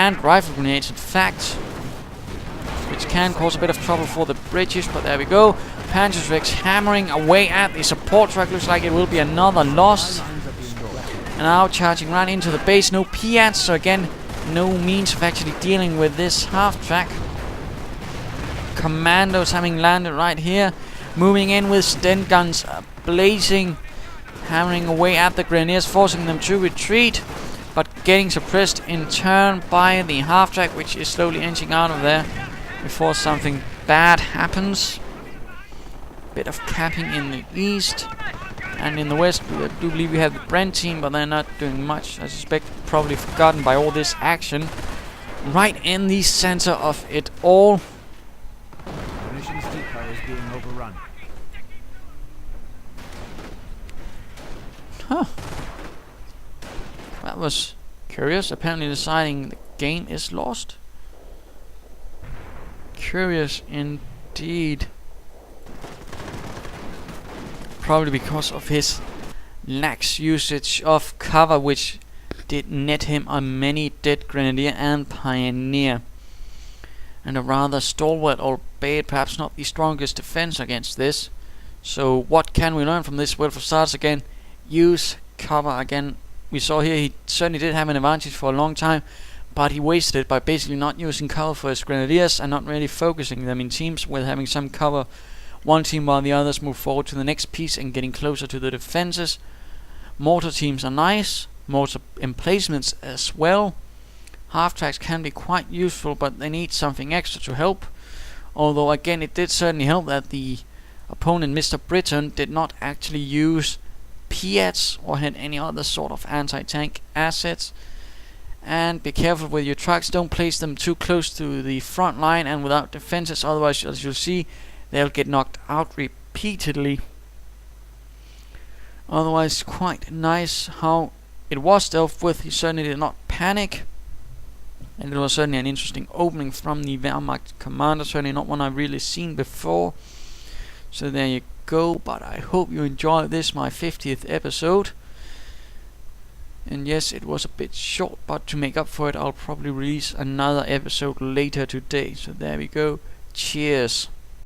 and rifle grenades, in fact, which can cause a bit of trouble for the British, but there we go. Panzerschrecks hammering away at the support truck. Looks like it will be another loss. And now charging right into the base. No Piats, so again, no means of actually dealing with this half-track. Commandos having landed right here. Moving in with Sten guns blazing. Hammering away at the Grenadiers, forcing them to retreat. But getting suppressed in turn by the half-track, which is slowly inching out of there before something bad happens. Bit of capping in the east. And in the west, we do believe we have the Brent team, but they're not doing much. I suspect probably forgotten by all this action. Right in the center of it all. Munitions depot is being overrun. Huh. That was curious. Apparently deciding the game is lost. Curious indeed. Probably because of his lax usage of cover, which did net him a many dead Grenadier and Pioneer. And a rather stalwart, albeit perhaps not the strongest defense against this. So what can we learn from this? Well, for starters, again, use cover. Again, we saw here he certainly did have an advantage for a long time, but he wasted it by basically not using cover for his Grenadiers and not really focusing them in teams with having some cover one team while the others move forward to the next piece and getting closer to the defenses. Mortar teams are nice, mortar emplacements as well. Half-tracks can be quite useful, but they need something extra to help. Although again, it did certainly help that the opponent, Mr. Britain, did not actually use Piats or had any other sort of anti-tank assets. And be careful with your trucks, don't place them too close to the front line and without defenses, otherwise, as you'll see, they'll get knocked out repeatedly. Otherwise, quite nice how it was dealt with. He certainly did not panic. And it was certainly an interesting opening from the Wehrmacht commander. Certainly not one I've really seen before. So there you go. But I hope you enjoyed this, my 50th episode. And yes, it was a bit short, but to make up for it, I'll probably release another episode later today. So there we go. Cheers.